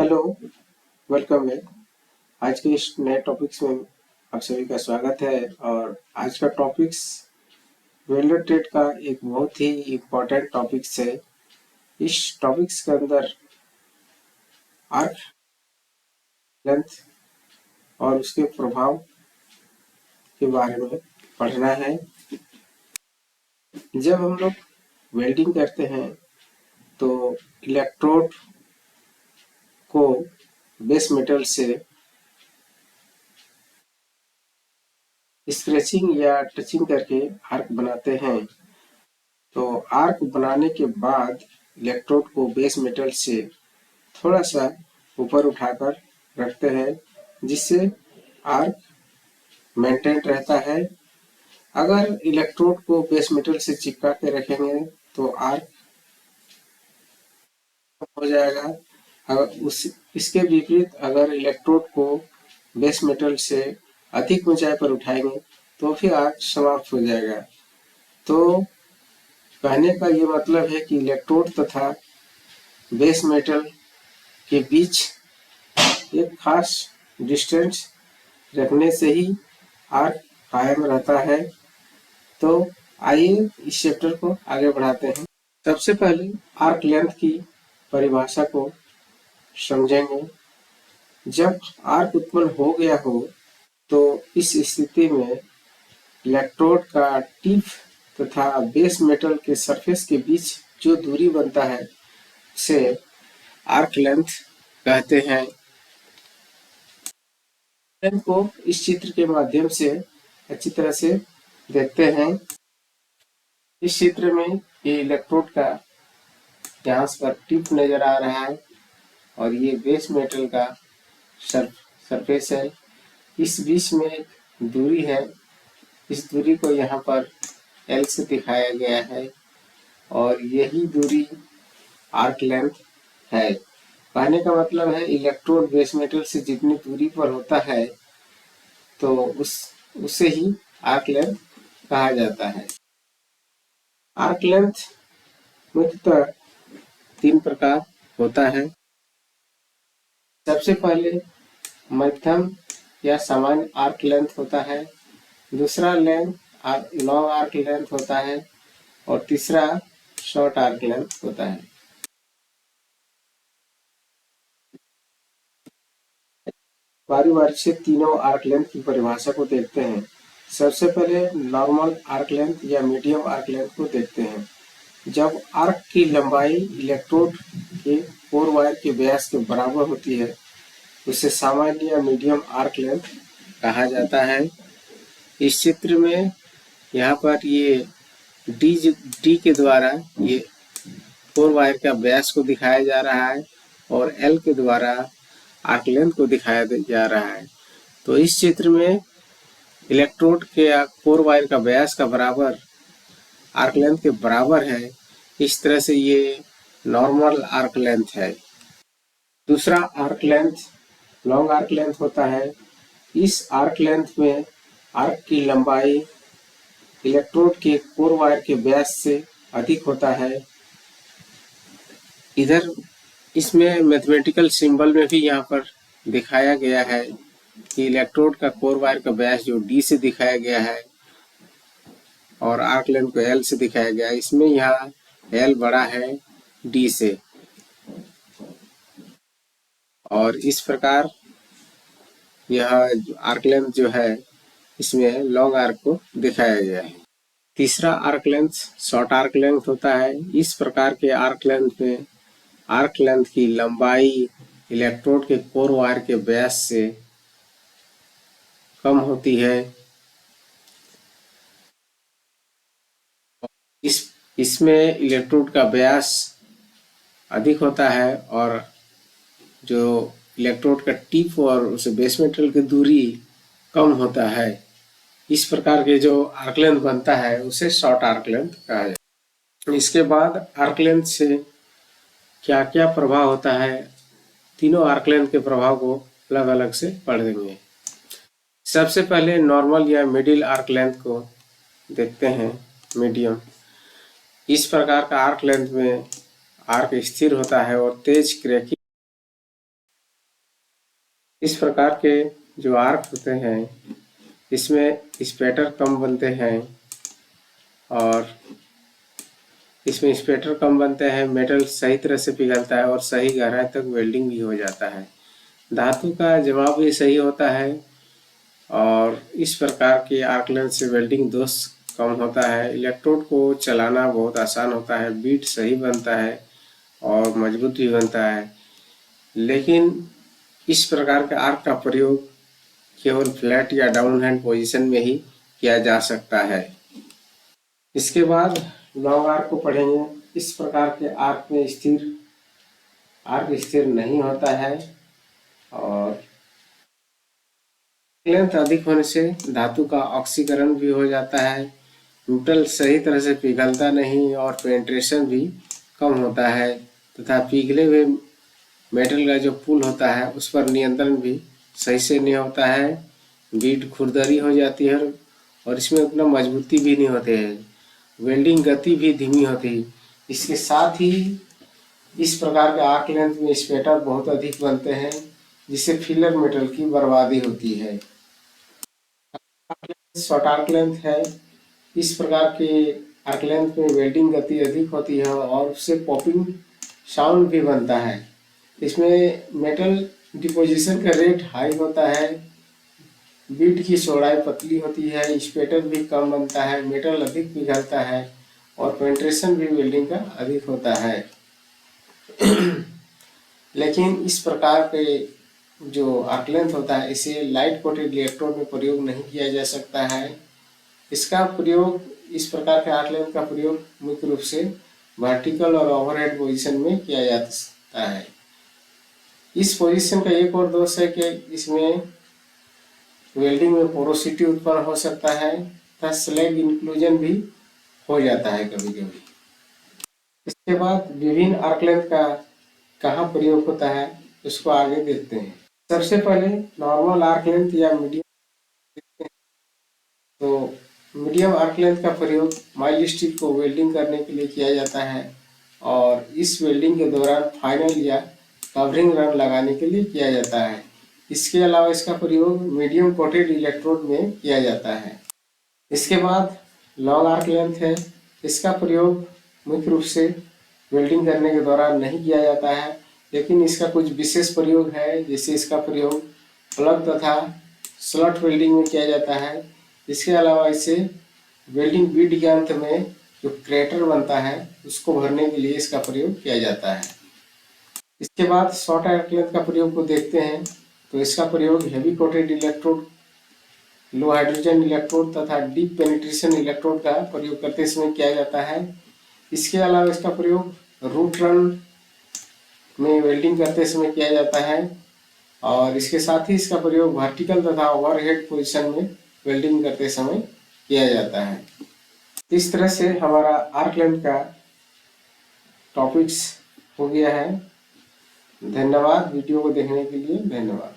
Hello, welcome है। आज के इस नए टॉपिक्स में आप सभी का स्वागत है। और आज का टॉपिक्स वेल्डर ट्रेड का एक बहुत ही इम्पोर्टेंट टॉपिक्स है। इस टॉपिक्स के अंदर आर्क लेंथ और उसके प्रभाव के बारे में पढ़ना है। जब हम लोग वेल्डिंग करते हैं तो इलेक्ट्रोड को बेस मेटल से स्क्रैचिंग या टचिंग करके आर्क बनाते हैं। तो आर्क बनाने के बाद इलेक्ट्रोड को बेस मेटल से थोड़ा सा ऊपर उठाकर रखते हैं, जिससे आर्क मेंटेन रहता है। अगर इलेक्ट्रोड को बेस मेटल से चिपका के रखेंगे तो आर्क हो जाएगा। अगर इसके विपरीत अगर इलेक्ट्रोड को बेस मेटल से अधिक ऊंचाई पर उठाएंगे तो फिर आर्क समाप्त हो जाएगा। तो कहने का ये मतलब है कि इलेक्ट्रोड तथा बेस मेटल के बीच एक खास डिस्टेंस रखने से ही आर्क कायम रहता है। तो आइए इस चैप्टर को आगे बढ़ाते हैं। सबसे पहले आर्क लेंथ की परिभाषा को समझेंगे। जब आर्क उत्पन्न हो गया हो तो इस स्थिति में इलेक्ट्रोड का टिप तथा बेस मेटल के सरफेस के बीच जो दूरी बनता है उसे आर्क लेंथ कहते हैं। लेंथ को इस चित्र के माध्यम से अच्छी तरह से देखते हैं। इस चित्र में ये इलेक्ट्रोड का यहाँ पर टिप नजर आ रहा है और ये बेस मेटल का सरफेस है। इस बीच में एक दूरी है। इस दूरी को यहाँ पर L से दिखाया गया है और यही दूरी आर्क लेंथ है। कहने का मतलब है इलेक्ट्रोड बेस मेटल से जितनी दूरी पर होता है तो उसे ही आर्क लेंथ कहा जाता है। आर्क लेंथ मुख्यतः 3 प्रकार होता है। सबसे पहले मध्यम या सामान्य आर्क लेंथ होता है, दूसरा लॉन्ग आर्क लेंथ होता है और तीसरा शॉर्ट आर्क लेंथ होता है। बारी बारी से तीनों आर्क लेंथ की परिभाषा को देखते हैं। सबसे पहले नॉर्मल आर्क लेंथ या मीडियम आर्क लेंथ को देखते हैं। जब आर्क की लंबाई इलेक्ट्रोड के कोर वायर के व्यास के बराबर होती है उसे सामान्य या मीडियम आर्क लेंथ कहा जाता है। इस चित्र में यहाँ पर ये डी के द्वारा ये कोर वायर का व्यास को दिखाया जा रहा है और एल के द्वारा आर्क लेंथ को दिखाया जा रहा है। तो इस चित्र में इलेक्ट्रोड के कोर वायर का व्यास का बराबर आर्क लेंथ के बराबर है। इस तरह से ये नॉर्मल आर्क लेंथ है। दूसरा arc length long arc length होता है। इस आर्क लेंथ में आर्क की लंबाई इलेक्ट्रोड के कोर वायर के व्यास से अधिक होता है। इधर इसमें मैथमेटिकल सिंबल में भी यहाँ पर दिखाया गया है कि इलेक्ट्रोड का कोर वायर का व्यास जो डी से दिखाया गया है और आर्क लेंथ को एल से दिखाया गया है। इसमें यहाँ एल बड़ा है डी से और इस प्रकार यह आर्क लेंथ जो है इसमें लॉन्ग आर्क को दिखाया गया है। तीसरा arc length short arc length होता है। इस प्रकार के आर्क लेंथ में आर्क लेंथ की लंबाई इलेक्ट्रोड के कोर वायर के व्यास से कम होती है। इसमें इलेक्ट्रोड का व्यास अधिक होता है और जो इलेक्ट्रोड का टिप और उस बेस मेटल की दूरी कम होता है। इस प्रकार के जो आर्क लेंथ बनता है उसे शॉर्ट आर्क लेंथ कहा जाता है। इसके बाद आर्क लेंथ से क्या क्या प्रभाव होता है, तीनों आर्क लेंथ के प्रभाव को अलग अलग से पढ़ देंगे। सबसे पहले नॉर्मल या मिडिल आर्क लेंथ को देखते हैं। मीडियम इस प्रकार का आर्क लेंथ में आर्क स्थिर होता है और तेज क्रैकिंग इस प्रकार के जो आर्क होते हैं इसमें स्पेटर कम बनते हैं और इसमें स्पेटर कम बनते हैं, मेटल सही तरह से पिघलता है और सही गहराई तक वेल्डिंग भी हो जाता है। धातु का जमाव भी सही होता है और इस प्रकार के आर्क लेंथ से वेल्डिंग दोष कम होता है। इलेक्ट्रोड को चलाना बहुत आसान होता है, बीट सही बनता है और मजबूत भी बनता है। लेकिन इस प्रकार के आर्क का प्रयोग केवल फ्लैट या डाउन हैंड पोजीशन में ही किया जा सकता है। इसके बाद लॉन्ग आर्क को पढ़ेंगे। इस प्रकार के आर्क में आर्क स्थिर नहीं होता है और लेंथ अधिक होने से धातु का ऑक्सीकरण भी हो जाता है, मेटल सही तरह से पिघलता नहीं और पेनिट्रेशन भी कम होता है तथा पिघले हुए मेटल का जो पुल होता है उस पर नियंत्रण भी सही से नहीं होता है, बीट खुरदरी हो जाती है और इसमें उतना मजबूती भी नहीं होती है, वेल्डिंग गति भी धीमी होती है। इसके साथ ही इस प्रकार के आर्क लेंथ में स्पेटर बहुत अधिक बनते हैं जिससे फिलर मेटल की बर्बादी होती है। शॉर्ट आर्क लेंथ है। इस प्रकार के आर्क लेंथ में वेल्डिंग गति अधिक होती है और उससे पॉपिंग साउंड भी बनता है। इसमें मेटल डिपोजिशन का रेट हाई होता है, बीट की चौड़ाई पतली होती है, स्पेटर भी कम बनता है, मेटल अधिक पिघलता है और पेनिट्रेशन भी वेल्डिंग का अधिक होता है। लेकिन इस प्रकार के जो आर्क लेंथ होता है इसे लाइट कोटेड इलेक्ट्रोड में प्रयोग नहीं किया जा सकता है। इसका प्रयोग इस प्रकार के आर्क लेंथ का प्रयोग मुख्य रूप से वर्टिकल और ओवरहेड पोजीशन में किया जा सकता है। इस पोजीशन का एक और दोष है कि इसमें वेल्डिंग में पोरोसिटी उत्पन्न हो सकता है तथा स्लैग इंक्लूजन भी हो जाता है कभी कभी। इसके बाद विभिन्न आर्क लेंथ का कहाँ प्रयोग होता है उसको आगे देखते हैं। सबसे पहले नॉर्मल आर्क लेंथ या मीडियम, तो मीडियम आर्क लेंथ का प्रयोग माइल्ड स्टील को वेल्डिंग करने के लिए किया जाता है और इस वेल्डिंग के दौरान फाइनल या कवरिंग रन लगाने के लिए किया जाता है। इसके अलावा इसका प्रयोग मीडियम कोटेड इलेक्ट्रोड में किया जाता है। इसके बाद लॉन्ग आर्क लेंथ है। इसका प्रयोग मुख्य रूप से वेल्डिंग करने के दौरान नहीं किया जाता है, लेकिन इसका कुछ विशेष प्रयोग है, जैसे इसका प्रयोग प्लग तथा स्लॉट वेल्डिंग में किया जाता है। इसके अलावा इसे वेल्डिंग बीट के अंत में जो क्रेटर बनता है उसको भरने के लिए इसका प्रयोग किया जाता है। इसके बाद शॉर्ट आर्क लेंथ का प्रयोग को देखते हैं। तो इसका प्रयोग हेवी कोटेड इलेक्ट्रोड, लो हाइड्रोजन इलेक्ट्रोड तथा डीप पेनिट्रेशन इलेक्ट्रोड का प्रयोग करते समय किया जाता है। इसके अलावा इसका प्रयोग रूट रन में वेल्डिंग करते समय किया जाता है और इसके साथ ही इसका प्रयोग वर्टिकल तथा ओवरहेड पोजीशन में वेल्डिंग करते समय किया जाता है। इस तरह से हमारा आर्क लेंथ का टॉपिक्स हो गया है। धन्यवाद वीडियो को देखने के लिए, धन्यवाद।